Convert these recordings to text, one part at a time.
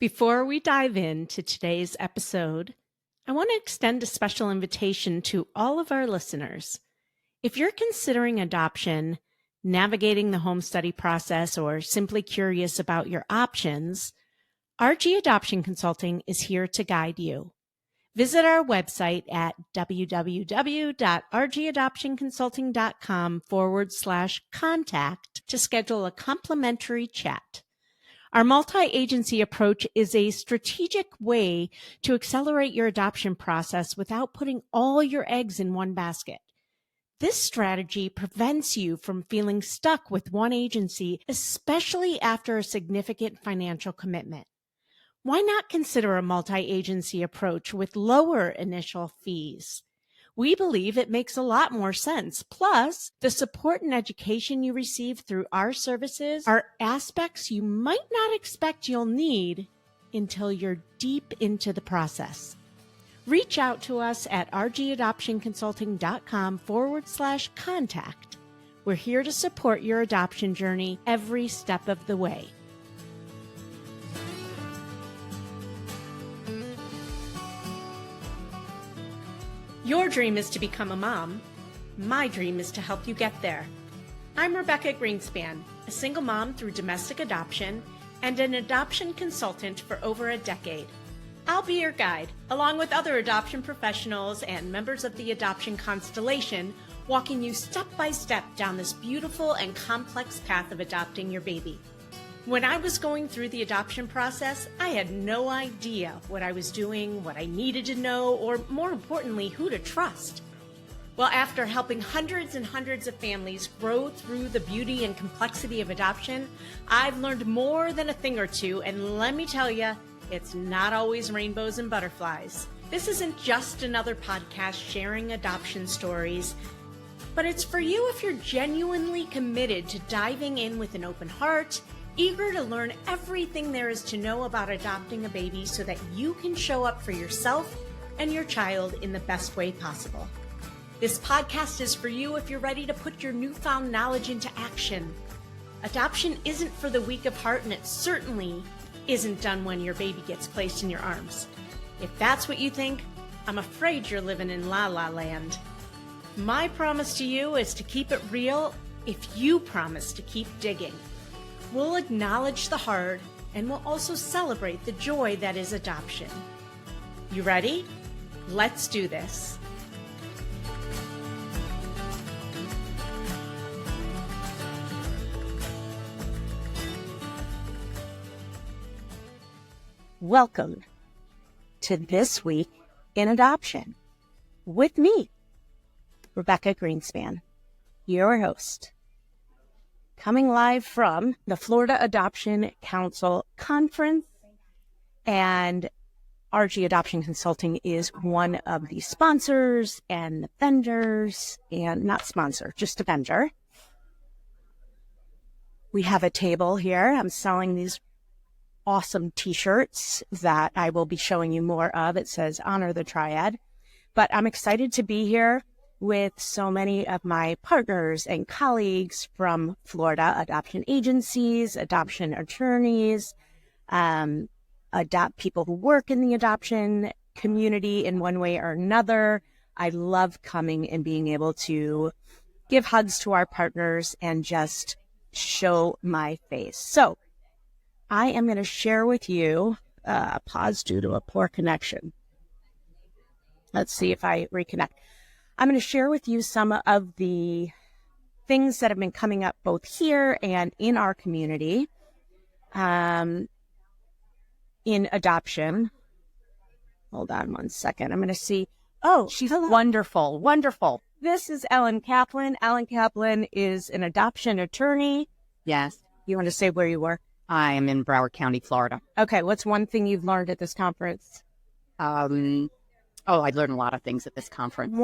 Before we dive into today's episode, I want to extend a special invitation to all of our listeners. If you're considering adoption, navigating the home study process, or simply curious about your options, RG Adoption Consulting is here to guide you. Visit our website at www.rgadoptionconsulting.com/contact to schedule a complimentary chat. Our multi-agency approach is a strategic way to accelerate your adoption process without putting all your eggs in one basket. This strategy prevents you from feeling stuck with one agency, especially after a significant financial commitment. Why not consider a multi-agency approach with lower initial fees? We believe it makes a lot more sense. Plus, the support and education you receive through our services are aspects you might not expect you'll need until you're deep into the process. Reach out to us at rgadoptionconsulting.com/contact. We're here to support your adoption journey every step of the way. Your dream is to become a mom. My dream is to help you get there. I'm Rebecca Greenspan, a single mom through domestic adoption and an adoption consultant for over a decade. I'll be your guide, along with other adoption professionals and members of the adoption constellation, walking you step by step down this beautiful and complex path of adopting your baby. When I was going through the adoption process, I had no idea what I was doing, what I needed to know, or more importantly, who to trust. Well, after helping hundreds and hundreds of families grow through the beauty and complexity of adoption, I've learned more than a thing or two, and let me tell you, it's not always rainbows and butterflies. This isn't just another podcast sharing adoption stories, but it's for you if you're genuinely committed to diving in with an open heart, eager to learn everything there is to know about adopting a baby so that you can show up for yourself and your child in the best way possible. This podcast is for you if you're ready to put your newfound knowledge into action. Adoption isn't for the weak of heart, and it certainly isn't done when your baby gets placed in your arms. If that's what you think, I'm afraid you're living in la la land. My promise to you is to keep it real if you promise to keep digging. We'll acknowledge the hard, and we'll also celebrate the joy that is adoption. You ready? Let's do this. Welcome to This Week in Adoption with me, Rebecca Greenspan, your host. Coming live from the Florida Adoption Council Conference, and RG Adoption Consulting is one of the sponsors and the vendors, and not sponsor, just a vendor. We have a table here. I'm selling these awesome t-shirts that I will be showing you more of. It says Honor the Triad, but I'm excited to be here with so many of my partners and colleagues from Florida adoption agencies, adoption attorneys, people who work in the adoption community in one way or another. I love coming and being able to give hugs to our partners and just show my face. So I am going to share with you, pause due to a poor connection. Let's see if I reconnect. I'm going to share with you some of the things that have been coming up both here and in our community in adoption. Hold on one second. I'm going to see. Oh, she's wonderful, wonderful. This is Ellen Kaplan. Ellen Kaplan is an adoption attorney. Yes. You want to say where you were? I am in Broward County, Florida. Okay. What's one thing you've learned at this conference? I learned a lot of things at this conference.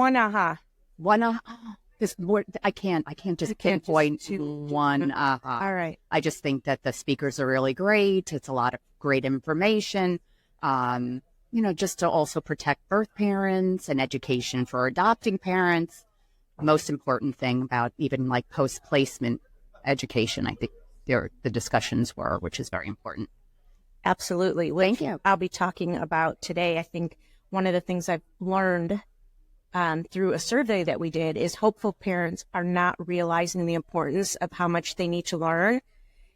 This word, I can't just pinpoint one aha. All right. I just think that the speakers are really great. It's a lot of great information. Just to also protect birth parents and education for adopting parents. Most important thing about even like post-placement education, I think the discussions were, which is very important. Absolutely. Thank you. I'll be talking about today. I think one of the things I've learned through a survey that we did is hopeful parents are not realizing the importance of how much they need to learn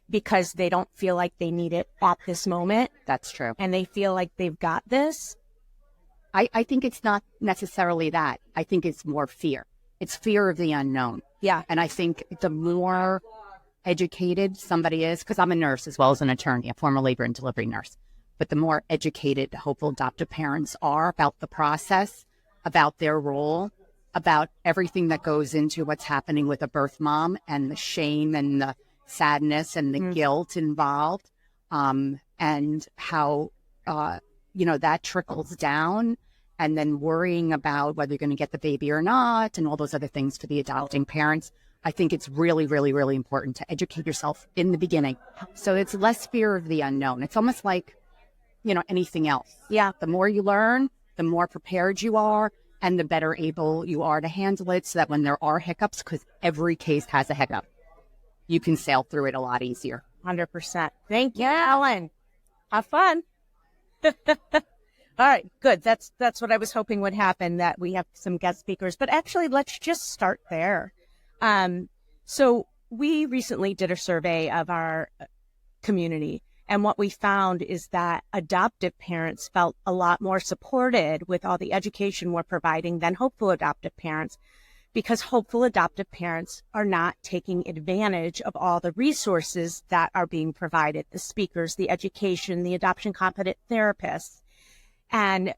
because they don't feel like they need it at this moment. That's true. And they feel like they've got this. I think it's not necessarily that. I think it's more fear. It's fear of the unknown. Yeah. And I think the more educated somebody is, because I'm a nurse as well as an attorney, a former labor and delivery nurse, but the more educated hopeful adoptive parents are about the process, about their role, about everything that goes into what's happening with a birth mom and the shame and the sadness and the guilt involved, and how, that trickles down, and then worrying about whether you're going to get the baby or not and all those other things for the adopting parents. I think it's really, really, really important to educate yourself in the beginning. So it's less fear of the unknown. It's almost like, anything else. Yeah. The more you learn, the more prepared you are, and the better able you are to handle it, so that when there are hiccups, because every case has a hiccup, you can sail through it a lot easier. 100%. Thank you, Ellen. Have fun. All right, good. That's what I was hoping would happen, that we have some guest speakers. But actually, let's just start there. So we recently did a survey of our community, and what we found is that adoptive parents felt a lot more supported with all the education we're providing than hopeful adoptive parents, because hopeful adoptive parents are not taking advantage of all the resources that are being provided, the speakers, the education, the adoption competent therapists. And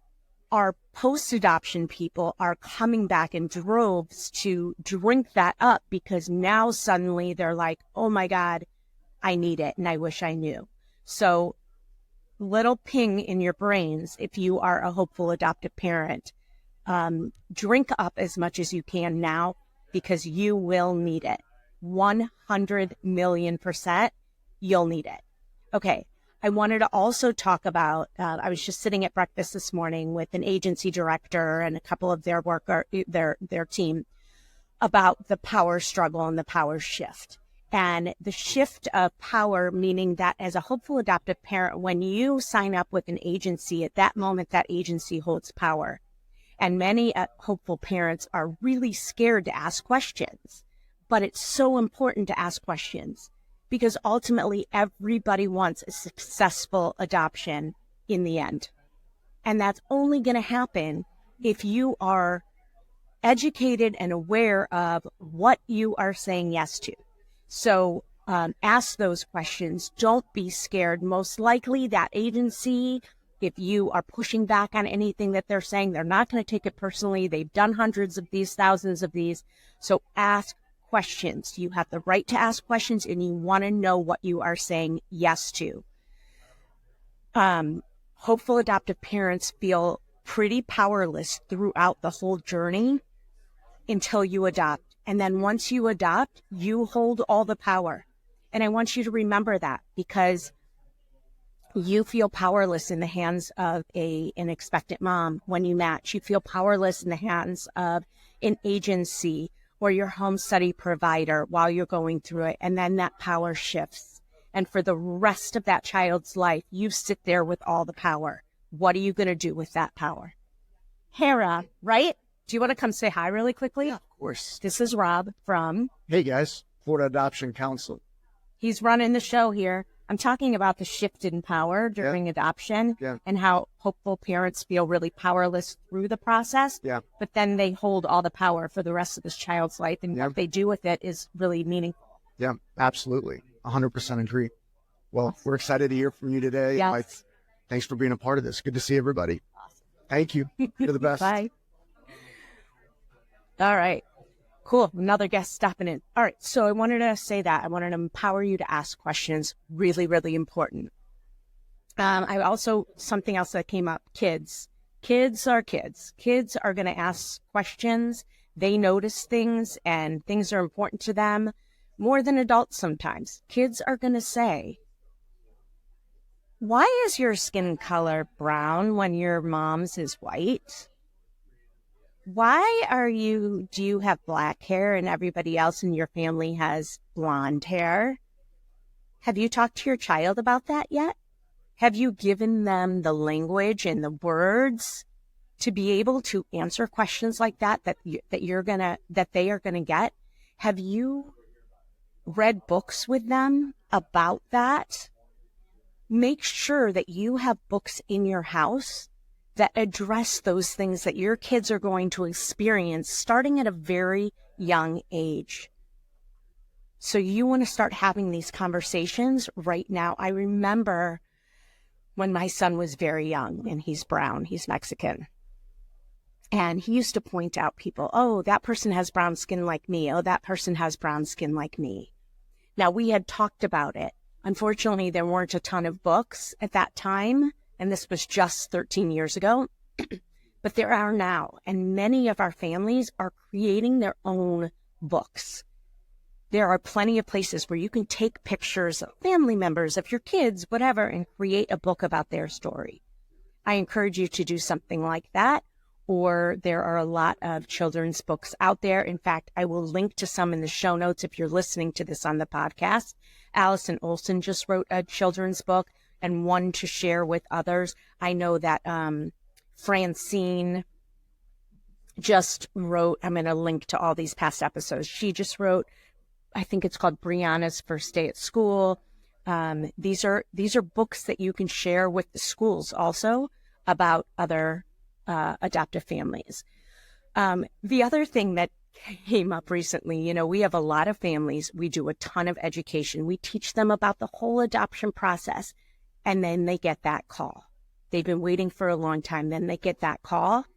our post-adoption people are coming back in droves to drink that up, because now suddenly they're like, oh my God, I need it and I wish I knew. So little ping in your brains, if you are a hopeful adoptive parent, drink up as much as you can now, because you will need it. 100,000,000% you'll need it. Okay. I wanted to also talk about, I was just sitting at breakfast this morning with an agency director and a couple of their their team, about the power struggle and the power shift. And the shift of power, meaning that as a hopeful adoptive parent, when you sign up with an agency, at that moment, that agency holds power. And many hopeful parents are really scared to ask questions, but it's so important to ask questions, because ultimately everybody wants a successful adoption in the end. And that's only going to happen if you are educated and aware of what you are saying yes to. So ask those questions. Don't be scared. Most likely that agency, if you are pushing back on anything that they're saying, they're not going to take it personally. They've done hundreds of these, thousands of these. So ask questions. You have the right to ask questions, and you want to know what you are saying yes to. Hopeful adoptive parents feel pretty powerless throughout the whole journey until you adopt. And then once you adopt, you hold all the power. And I want you to remember that, because you feel powerless in the hands of an expectant mom when you match. You feel powerless in the hands of an agency or your home study provider while you're going through it. And then that power shifts. And for the rest of that child's life, you sit there with all the power. What are you going to do with that power? Hey, Rob, right? Do you want to come say hi really quickly? Yeah, of course. This is Rob from... Hey, guys. Florida Adoption Council. He's running the show here. I'm talking about the shift in power during adoption and how hopeful parents feel really powerless through the process, but then they hold all the power for the rest of this child's life, and what they do with it is really meaningful. Yeah, absolutely. 100% agree. Well, we're excited to hear from you today. Yes. Thanks for being a part of this. Good to see everybody. Awesome. Thank you. You're the best. Bye. All right. Cool. Another guest stopping in. All right. So I wanted to say that. I wanted to empower you to ask questions. Really, really important. I also, something else that came up, kids. Kids are kids. Kids are going to ask questions. They notice things, and things are important to them more than adults sometimes. Kids are going to say, why is your skin color brown when your mom's is white? Why do you have black hair and everybody else in your family has blonde hair? Have you talked to your child about that yet? Have you given them the language and the words to be able to answer questions like that they are gonna get? Have you read books with them about that? Make sure that you have books in your house that address those things that your kids are going to experience starting at a very young age. So you want to start having these conversations right now. I remember when my son was very young, and he's brown, he's Mexican. And he used to point out people, oh, that person has brown skin like me. Oh, that person has brown skin like me. Now, we had talked about it. Unfortunately, there weren't a ton of books at that time, and this was just 13 years ago. But there are now, and many of our families are creating their own books. There are plenty of places where you can take pictures of family members, of your kids, whatever, and create a book about their story. I encourage you to do something like that, or there are a lot of children's books out there. In fact, I will link to some in the show notes if you're listening to this on the podcast. Allison Olson just wrote a children's book and one to share with others. I know that Francine just wrote, I'm going to link to all these past episodes. She just wrote, I think it's called Brianna's First Day at School. These are books that you can share with the schools also about other adoptive families. The other thing that came up recently, we have a lot of families. We do a ton of education. We teach them about the whole adoption process, and then they get that call. They've been waiting for a long time. Then they get that call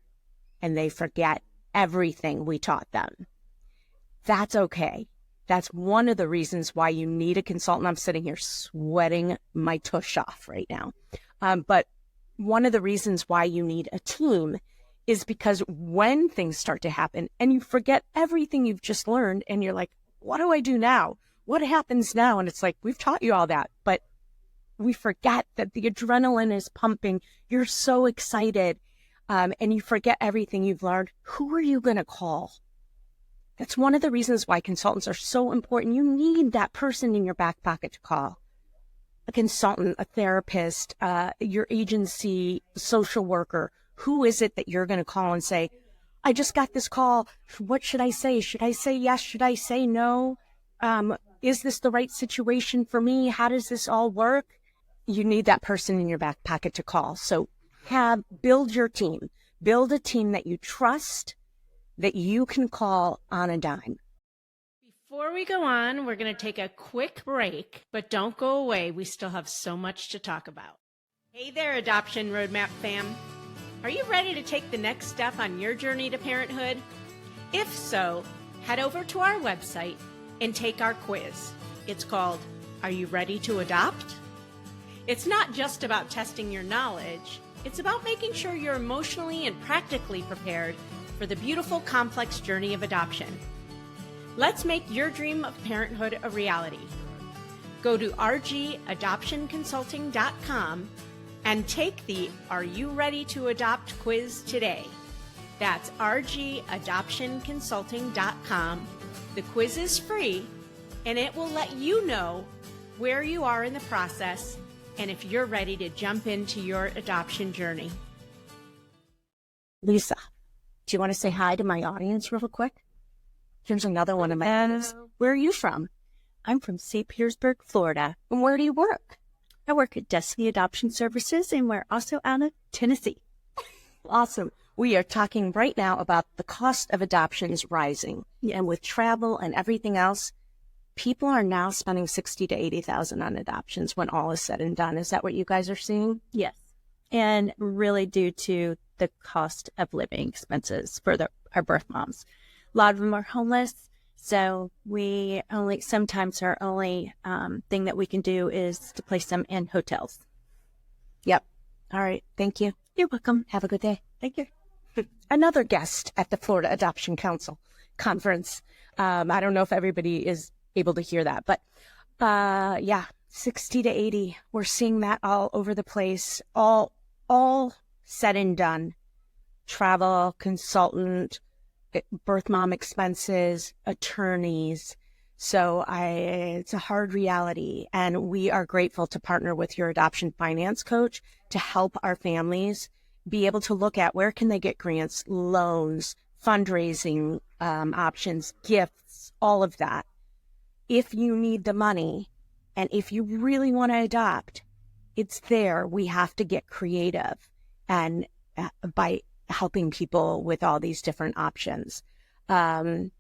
and they forget everything we taught them. That's okay. That's one of the reasons why you need a consultant. I'm sitting here sweating my tush off right now. But one of the reasons why you need a team is because when things start to happen and you forget everything you've just learned and you're like, what do I do now? What happens now? And it's like, we've taught you all that, but we forget that the adrenaline is pumping. You're so excited, and you forget everything you've learned. Who are you going to call? That's one of the reasons why consultants are so important. You need that person in your back pocket to call. A consultant, a therapist, your agency, social worker. Who is it that you're going to call and say, I just got this call. What should I say? Should I say yes? Should I say no? Is this the right situation for me? How does this all work? You need that person in your back pocket to call. So build your team. Build a team that you trust, that you can call on a dime. Before we go on, we're going to take a quick break, but don't go away. We still have so much to talk about. Hey there, Adoption Roadmap fam. Are you ready to take the next step on your journey to parenthood? If so, head over to our website and take our quiz. It's called, Are You Ready to Adopt? It's not just about testing your knowledge. It's about making sure you're emotionally and practically prepared for the beautiful, complex journey of adoption. Let's make your dream of parenthood a reality. Go to rgadoptionconsulting.com and take the Are You Ready to Adopt quiz today. That's rgadoptionconsulting.com. The quiz is free, and it will let you know where you are in the process and if you're ready to jump into your adoption journey. Lisa, do you want to say hi to my audience real quick? Here's another one of my friends. Where are you from? I'm from St. Petersburg, Florida. And where do you work? I work at Destiny Adoption Services, and we're also out of Tennessee. Awesome. We are talking right now about the cost of adoptions rising. Yes. And with travel and everything else, people are now spending $60,000 to $80,000 on adoptions when all is said and done. Is that what you guys are seeing? Yes. And really due to the cost of living expenses for our birth moms. A lot of them are homeless, so we sometimes our only thing that we can do is to place them in hotels. Yep. All right. Thank you. You're welcome. Have a good day. Thank you. Another guest at the Florida Adoption Council conference. I don't know if everybody is able to hear that, but 60 to 80. We're seeing that all over the place, all said and done. Travel, consultant, birth mom expenses, attorneys, So it's a hard reality. And we are grateful to partner with your adoption finance coach to help our families be able to look at where can they get grants, loans, fundraising options, gifts, all of that. If you need the money and if you really want to adopt, it's there. We have to get creative and by helping people with all these different options. I'm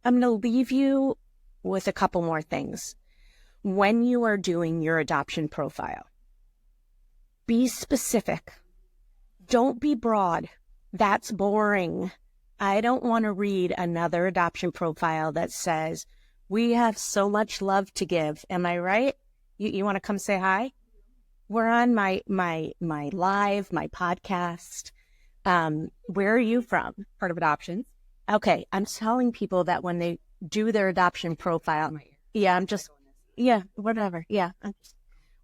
going to leave you with a couple more things. When you are doing your adoption profile, be specific. Don't be broad. That's boring. I don't want to read another adoption profile that says, we have so much love to give. Am I right? You want to come say hi? We're on my live, my podcast. Where are you from? Part of adoptions. Okay. I'm telling people that when they do their adoption profile,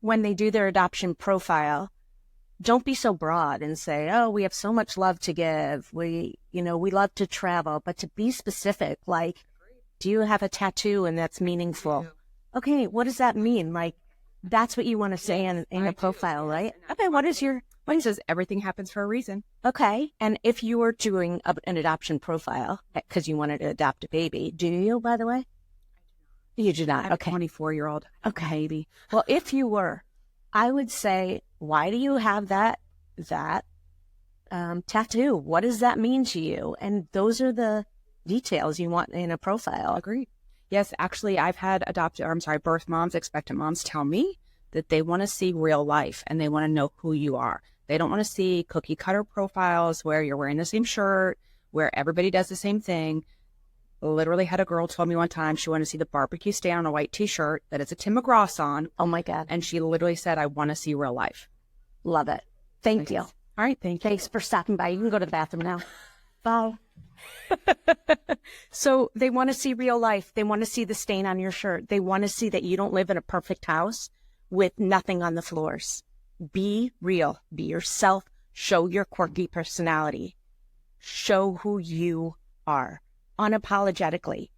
when they do their adoption profile, don't be so broad and say, oh, we have so much love to give. We love to travel, but to be specific, like, do you have a tattoo and that's meaningful? Okay. What does that mean? Like, that's what you want to say in a profile, right? Okay. What is your... When he says everything happens for a reason. Okay. And if you were doing an adoption profile because you wanted to adopt a baby, do you, by the way? You do not. I have Okay. a 24-year-old baby. Well, if you were, I would say, why do you have that tattoo? What does that mean to you? And those are the details you want in a profile. Agreed. Yes, actually, I've had birth moms, expectant moms tell me that they want to see real life and they want to know who you are. They don't want to see cookie cutter profiles where you're wearing the same shirt, where everybody does the same thing. Literally had a girl tell me one time she wanted to see the barbecue stand on a white t-shirt that it's a Tim McGraw song. Oh my God. And she literally said, I want to see real life. Love it. Thank you. All right. Thank you. Thanks for stopping by. You can go to the bathroom now. Bye. So they want to see real life. They want to see the stain on your shirt. They want to see that you don't live in a perfect house with nothing on the floors. Be real. Be yourself. Show your quirky personality. Show who you are unapologetically,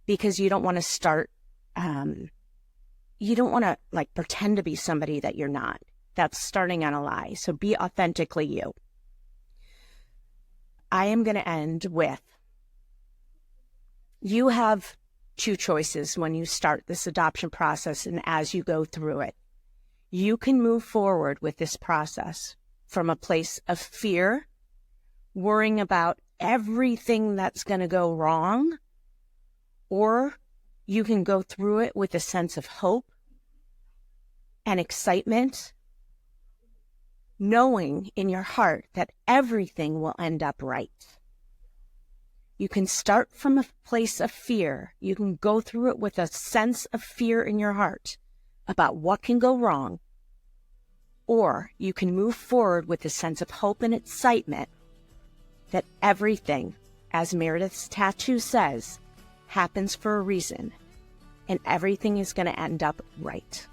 because you don't want to start, you don't want to like pretend to be somebody that you're not. That's starting on a lie. So be authentically you. I am going to end with, you have two choices when you start this adoption process and as you go through it. You can move forward with this process from a place of fear, worrying about everything that's going to go wrong, or you can go through it with a sense of hope and excitement, knowing in your heart that everything will end up right. You can start from a place of fear. You can go through it with a sense of fear in your heart about what can go wrong, or you can move forward with a sense of hope and excitement that everything, as Meredith's tattoo says, happens for a reason, and everything is going to end up right.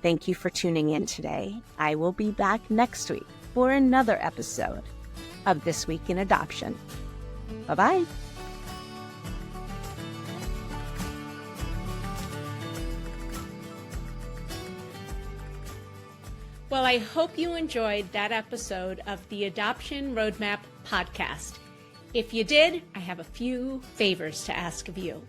Thank you for tuning in today. I will be back next week for another episode of This Week in Adoption. Bye-bye. Well, I hope you enjoyed that episode of the Adoption Roadmap podcast. If you did, I have a few favors to ask of you.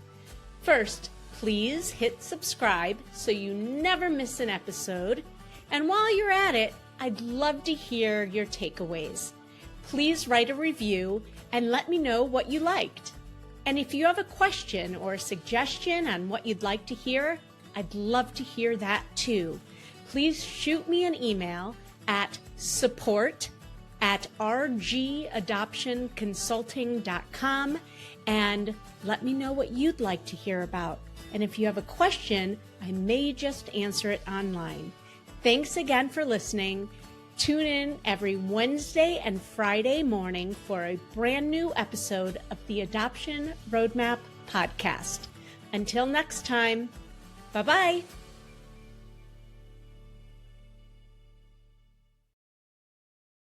First, please hit subscribe so you never miss an episode. And while you're at it, I'd love to hear your takeaways. Please write a review and let me know what you liked. And if you have a question or a suggestion on what you'd like to hear, I'd love to hear that too. Please shoot me an email at support@rgadoptionconsulting.com and let me know what you'd like to hear about. And if you have a question, I may just answer it online. Thanks again for listening. Tune in every Wednesday and Friday morning for a brand new episode of the Adoption Roadmap podcast. Until next time, bye-bye.